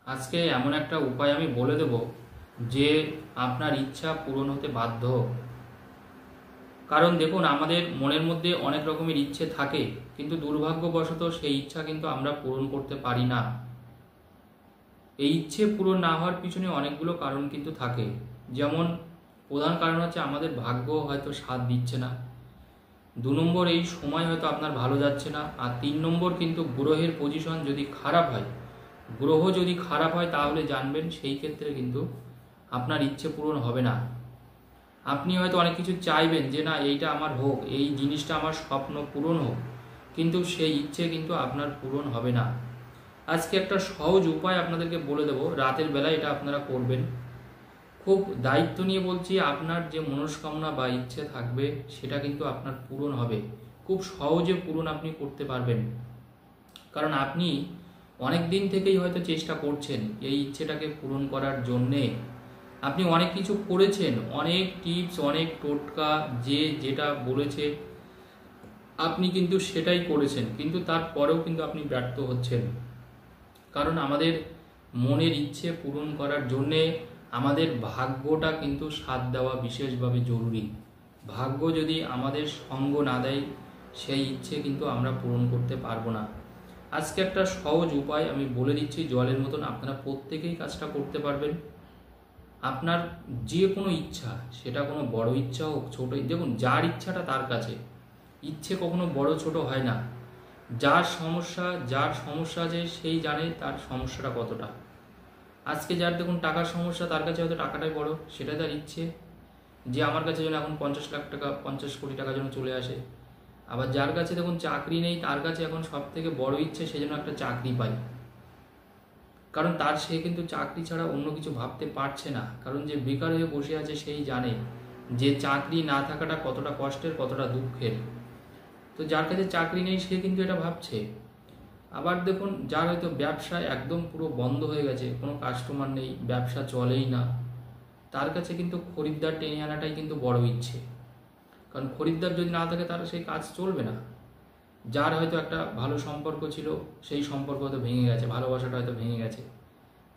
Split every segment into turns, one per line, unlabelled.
আজকে এমন একটা উপায় আমি বলে দেব যে আপনার ইচ্ছা পূরণ হতে বাধ্য। কারণ দেখুন, আমাদের মনের মধ্যে অনেক রকমের ইচ্ছে থাকে, কিন্তু দুর্ভাগ্যবশত সেই ইচ্ছা কিন্তু আমরা পূরণ করতে পারি না। এই ইচ্ছে পূরণ না হওয়ার পিছনে অনেকগুলো কারণ কিন্তু থাকে। যেমন প্রধান কারণ হচ্ছে আমাদের ভাগ্য হয়তো সাথ দিচ্ছে না, 2 নম্বর এই সময় হয়তো আপনার ভালো যাচ্ছে না, আর 3 নম্বর কিন্তু গ্রহের পজিশন যদি খারাপ হয়, গ্রহ যদি খারাপ হয় তাহলে জানবেন সেই ক্ষেত্রে কিন্তু আপনার ইচ্ছে পূরণ হবে না। আপনি হয়তো অনেক কিছু চাইবেন যে না এইটা আমার হোক, এই জিনিসটা আমার স্বপ্ন পূরণ হোক, কিন্তু সেই ইচ্ছে কিন্তু আপনার পূরণ হবে না। আজকে একটা সহজ উপায় আপনাদেরকে বলে দেব, রাতের বেলা এটা আপনারা করবেন। খুব দায়িত্ব নিয়ে বলছি, আপনার যে মনস্কামনা বা ইচ্ছে থাকবে সেটা কিন্তু আপনার পূরণ হবে, খুব সহজে পূরণ আপনি করতে পারবেন। কারণ আপনি অনেক দিন থেকেই হয়তো চেষ্টা করছেন এই ইচ্ছেটাকে পূরণ করার জন্যে। আপনি অনেক কিছু করেছেন, অনেক টিপস, অনেক টোটকা, যে যেটা বলেছে আপনি কিন্তু সেটাই করেছেন, কিন্তু তারপরেও কিন্তু আপনি ব্যর্থ হচ্ছেন। কারণ আমাদের মনের ইচ্ছে পূরণ করার জন্যে আমাদের ভাগ্যটা কিন্তু সাথ দেওয়া বিশেষভাবে জরুরি। ভাগ্য যদি আমাদের সঙ্গ না দেয়, সেই ইচ্ছে কিন্তু আমরা পূরণ করতে পারবো না। আজকে একটা সহজ উপায় আমি বলে দিচ্ছি, জলের মতন আপনারা প্রত্যেকেই কাজটা করতে পারবেন। আপনার যে কোনো ইচ্ছা, সেটা কোনো বড় ইচ্ছা হোক ছোট, দেখুন যার ইচ্ছাটা তার কাছে, ইচ্ছে কখনো বড় ছোট হয় না। যার সমস্যা আছে সেই জানে তার সমস্যাটা কতটা। আজকে যার দেখুন টাকার সমস্যা, তার কাছে হয়তো টাকাটাই বড়, সেটা তার ইচ্ছে যে আমার কাছে যেন এখন 50 লাখ টাকা, 50 কোটি টাকা যেন চলে আসে। আবার যার কাছে দেখুন চাকরি নেই, তার কাছে এখন সব থেকে বড় ইচ্ছে সে যেন একটা চাকরি পায়। কারণ সে কিন্তু চাকরি ছাড়া অন্য কিছু ভাবতে পারছে না। কারণ যে বেকার হয়ে বসে আছে সেই জানে যে চাকরি না থাকাটা কতটা কষ্টের, কতটা দুঃখের। তো যার কাছে চাকরি নেই সে কিন্তু এটা ভাবছে। আবার দেখুন, যার হয়তো ব্যবসা একদম পুরো বন্ধ হয়ে গেছে, কোনো কাস্টমার নেই, ব্যবসা চলেই না, তার কাছে কিন্তু খরিদ্দার টেনে আনাটাই কিন্তু বড় ইচ্ছে। কারণ খরিদ্দার যদি না থাকে তার সেই কাজ চলবে না। যার হয়তো একটা ভালো সম্পর্ক ছিল, সেই সম্পর্ক হয়তো ভেঙে গেছে, ভালোবাসাটা হয়তো ভেঙে গেছে,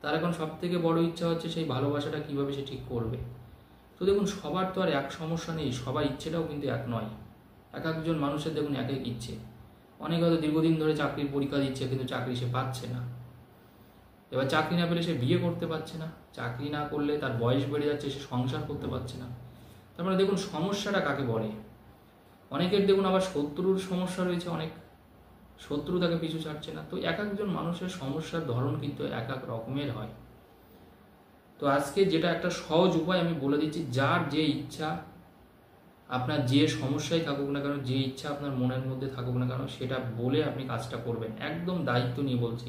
তার এখন সব থেকে বড় ইচ্ছা হচ্ছে সেই ভালোবাসাটা কীভাবে সে ঠিক করবে। তো দেখুন, সবার তো আর এক সমস্যা নেই, সবার ইচ্ছেটাও কিন্তু এক নয়। এক একজন মানুষের দেখুন এক এক ইচ্ছে। অনেক হয়তো দীর্ঘদিন ধরে চাকরির পরীক্ষা দিচ্ছে, কিন্তু চাকরি সে পাচ্ছে না। এবার চাকরি না পেলে সে বিয়ে করতে পারছে না, চাকরি না করলে তার বয়স বেড়ে যাচ্ছে, সে সংসার করতে পারছে না। তার মানে দেখুন সমস্যাটা কাকে বলে। অনেকের দেখুন আবার শত্রুর সমস্যা রয়েছে, অনেক শত্রু তাকে পিছু ছাড়ছে না। তো এক একজন মানুষের সমস্যার ধরন কিন্তু এক এক রকমের হয়। তো আজকে যেটা একটা সহজ উপায় আমি বলে দিচ্ছি, যার যে ইচ্ছা, আপনার যে সমস্যায় থাকুক না কেন, যে ইচ্ছা আপনার মনের মধ্যে থাকুক না কেন, সেটা বলে আপনি কাজটা করবেন, একদম দায়িত্ব নিয়ে বলছি।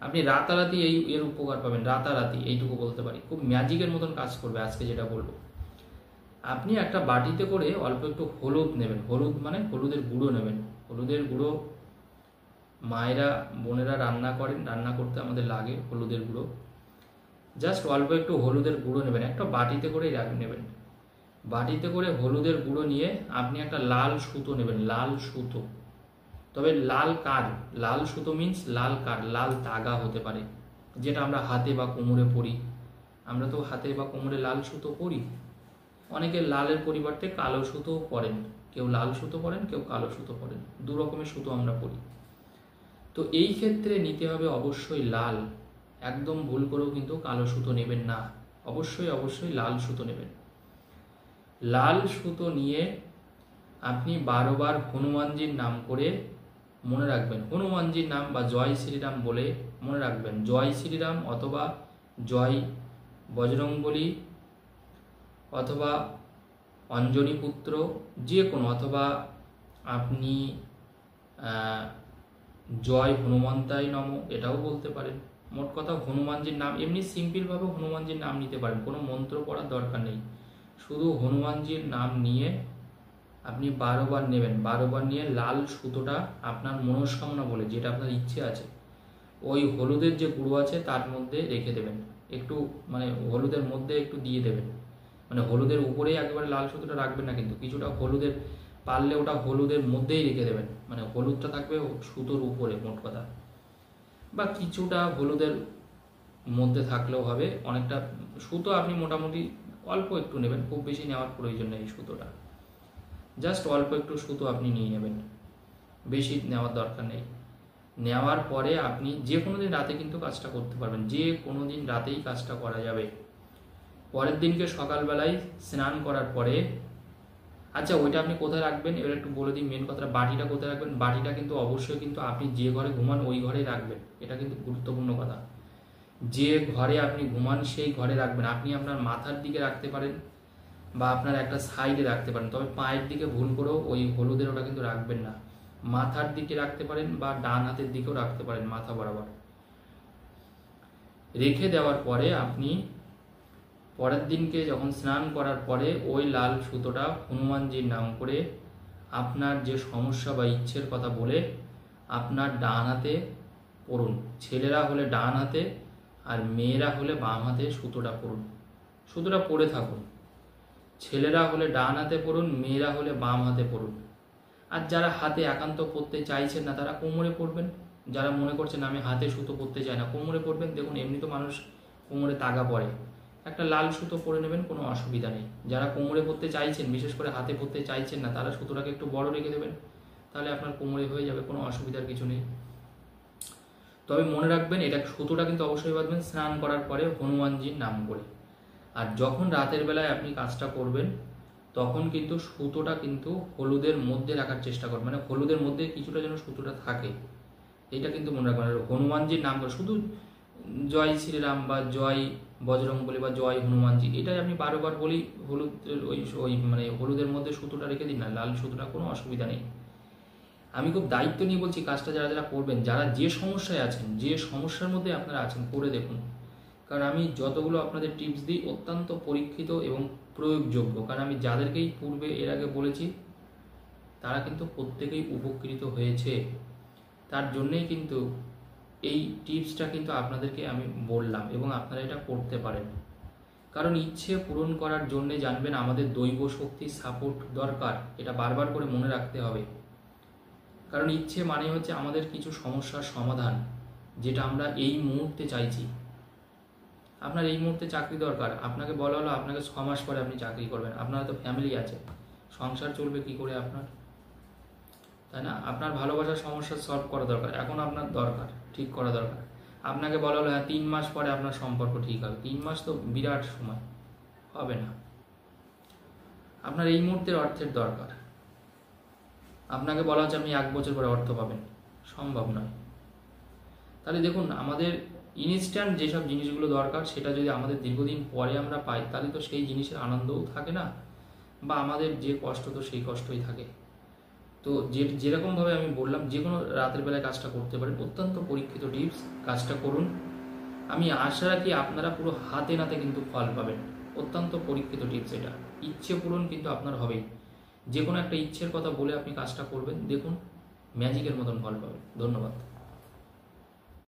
আপনি রাতারাতি এর উপকার পাবেন, রাতারাতি, এইটুকু বলতে পারি। খুব ম্যাজিকের মতন কাজ করবে আজকে যেটা বলবো। আপনি একটা বাটিতে করে অল্প একটু হলুদ নেবেন, হলুদ মানে হলুদের গুঁড়ো নেবেন। হলুদের গুঁড়ো মায়েরা, বোনেরা রান্না করেন, রান্না করতে আমাদের লাগে হলুদের গুঁড়ো। জাস্ট অল্প একটু হলুদের গুঁড়ো নেবেন, একটা বাটিতে করেই নেবেন। বাটিতে করে হলুদের গুঁড়ো নিয়ে আপনি একটা লাল সুতো নেবেন, লাল সুতো। তবে লাল কার, লাল সুতো মিন্স লাল কার, লাল তাগা হতে পারে, যেটা আমরা হাতে বা কোমরে পরি। আমরা তো হাতে বা কোমরে লাল সুতো পরি। অনেকে লালের পরিবর্তে কালো সুতো পরেন, কেউ লাল সুতো পরেন, কেউ কালো সুতো পরেন, 2 রকমের সুতো আমরা পরি। তো এই ক্ষেত্রে নিতে হবে অবশ্যই লাল, একদম ভুল করেও কিন্তু কালো সুতো নেবেন না, অবশ্যই অবশ্যই লাল সুতো নেবেন। লাল সুতো নিয়ে আপনি 12 বার হনুমানজির নাম করে মনে রাখবেন, হনুমানজির নাম বা জয় শ্রীরাম বলে মনে রাখবেন। জয় শ্রীরাম অথবা জয় বজরংবলী অথবা অঞ্জনী পুত্র, যে কোনো, অথবা আপনি জয় হনুমন্তাই নম এটাও বলতে পারেন। মোট কথা হনুমানজির নাম, এমনি সিম্পলভাবে হনুমানজির নাম নিতে পারেন, কোনো মন্ত্র পড়ার দরকার নেই। শুধু হনুমানজির নাম নিয়ে আপনি 12 বার নেবেন। 12 বার নিয়ে লাল সুতোটা আপনার মনস্কামনা বলে, যেটা আপনার ইচ্ছে আছে, ওই হলুদের যে গুঁড়ো আছে তার মধ্যে রেখে দেবেন। একটু মানে হলুদের মধ্যে একটু দিয়ে দেবেন, মানে হলুদের উপরেই একেবারে লাল সুতোটা রাখবেন না, কিন্তু কিছুটা হলুদের, পারলে ওটা হলুদের মধ্যেই রেখে দেবেন, মানে হলুদটা থাকবে সুতোর উপরে মোট কথা। বা কিছুটা হলুদের মধ্যে থাকলেও হবে। অনেকটা সুতো আপনি মোটামুটি অল্প একটু নেবেন, খুব বেশি নেওয়ার প্রয়োজন নেই সুতোটা, জাস্ট অল্প একটু সুতো আপনি নিয়ে নেবেন, বেশি নেওয়ার দরকার নেই। নেওয়ার পরে আপনি যে কোনো দিন রাতে কিন্তু কাজটা করতে পারবেন, যে কোনো দিন রাতেই কাজটা করা যাবে। পরের দিনকে সকালবেলায় স্নান করার পরে, আচ্ছা ওইটা আপনি কোথায় রাখবেন এবার একটু বলে দিই মেন কথাটা, বাটিটা কোথায় রাখবেন। বাটিটা কিন্তু অবশ্যই কিন্তু আপনি যে ঘরে ঘুমান ওই ঘরেই রাখবেন, এটা কিন্তু গুরুত্বপূর্ণ কথা। যে ঘরে আপনি ঘুমান সেই ঘরে রাখবেন। আপনি আপনার মাথার দিকে রাখতে পারেন বা আপনার একটা সাইডে রাখতে পারেন, তবে পায়ের দিকে ভুল করেও ওই হলুদের ওটা কিন্তু রাখবেন না। মাথার দিকে রাখতে পারেন বা ডান হাতের দিকেও রাখতে পারেন, মাথা বরাবর রেখে দেওয়ার পরে আপনি পরের দিনকে যখন স্নান করার পরে ওই লাল সুতোটা হনুমানজির নাম করে আপনার যে সমস্যা বা ইচ্ছের কথা বলে আপনার ডান হাতে পরুন। ছেলেরা হলে ডান হাতে আর মেয়েরা হলে বাম হাতে সুতোটা পরুন, সুতোটা পরে থাকুন। ছেলেরা হলে ডান হাতে পরুন, মেয়েরা হলে বাম হাতে পরুন। আর যারা হাতে একান্ত পরতে চাইছেন না তারা কোমরে পরবেন। যারা মনে করছেন আমি হাতে সুতো পরতে চাই না, কোমরে পরবেন। দেখুন এমনি তো মানুষ কোমরে তাগা পরে, একটা লাল সুতো পরে নেবেন, কোনো অসুবিধা নেই। যারা কোমরে পরতে চাইছেন, বিশেষ করে হাতে পরতে চাইছেন না, তারা সুতোটাকে একটু বড় রেখে দেবেন, তাহলে আপনার কোমরে হয়ে যাবে, কোনো অসুবিধার কিছু নেই। তবে মনে রাখবেন এটা সুতোটা কিন্তু অবশ্যই বাঁধবেন স্নান করার পরে হনুমানজির নাম করে। আর যখন রাতের বেলায় আপনি কাজটা করবেন তখন কিন্তু সুতোটা কিন্তু হলুদের মধ্যে রাখার চেষ্টা করবেন, মানে হলুদের মধ্যে কিছুটা যেন সুতোটা থাকে, এটা কিন্তু মনে রাখবেন। আর হনুমানজির নাম করে শুধু জয় শ্রীরাম বা জয় বজরংবলী বা জয় হনুমানজি, এটাই আপনি বারবার বলি, হলুদের ওই মানে হলুদের মধ্যে সুতোটা রেখে দিন না, লাল সুতোটা, কোনো অসুবিধা নেই। আমি খুব দায়িত্ব নিয়ে বলছি, কাজটা যারা যারা করবেন, যারা যে সমস্যায় আছেন, যে সমস্যার মধ্যে আপনারা আছেন, করে দেখুন। কারণ আমি যতগুলো আপনাদের টিপস দিই অত্যন্ত পরীক্ষিত এবং প্রয়োগযোগ্য, কারণ আমি যাদেরকেই পূর্বে এর আগে বলেছি তারা কিন্তু প্রত্যেকেই উপকৃত হয়েছে। তার জন্যেই কিন্তু এই টিপসটা কিন্তু আপনাদেরকে আমি বললাম এবং আপনারা এটা করতে পারেন। কারণ ইচ্ছে পূরণ করার জন্যে জানবেন আমাদের দৈব শক্তির সাপোর্ট দরকার, এটা বারবার করে মনে রাখতে হবে। কারণ ইচ্ছে মানে হচ্ছে আমাদের কিছু সমস্যার সমাধান, যেটা আমরা এই মুহূর্তে চাইছি। আপনার এই মুহূর্তে চাকরি দরকার, আপনাকে বলা হলো আপনাকে 6 মাস পরে আপনি চাকরি করবেন, আপনার তো ফ্যামিলি আছে, সংসার চলবে কি করে আপনার, তাই না? আপনার ভালোবাসার সমস্যা সলভ করা দরকার, এখন আপনার দরকার ঠিক করা দরকার। আপনাকে বলা হলো হ্যাঁ 3 মাস পরে আপনার সম্পর্ক ঠিক হবে, 3 মাস তো বিরাট সময়, হবে না। আপনার এই মুহূর্তের অর্থের দরকার, আপনাকে বলা হচ্ছে আপনি 1 বছর পরে অর্থ পাবেন, সম্ভব নয়। তাহলে দেখুন আমাদের ইনস্ট্যান্ট যেসব জিনিসগুলো দরকার সেটা যদি আমাদের দীর্ঘদিন পরে আমরা পাই, তাহলে তো সেই জিনিসের আনন্দও থাকে না, বা আমাদের যে কষ্ট তো সেই কষ্টই থাকে। তো যেরকমভাবে আমি বললাম যে কোনো রাতের বেলায় কাজটা করতে পারেন, অত্যন্ত পরীক্ষিত টিপস, কাজটা করুন। আমি আশা রাখি আপনারা পুরো হাতে নাতে কিন্তু ফল পাবেন, অত্যন্ত পরীক্ষিত টিপস এটা। ইচ্ছে পূরণ কিন্তু আপনার হবেই, যে কোনো একটা ইচ্ছের কথা বলে আপনি কাজটা করবেন, দেখুন ম্যাজিকের মতন ফল পাবেন। ধন্যবাদ।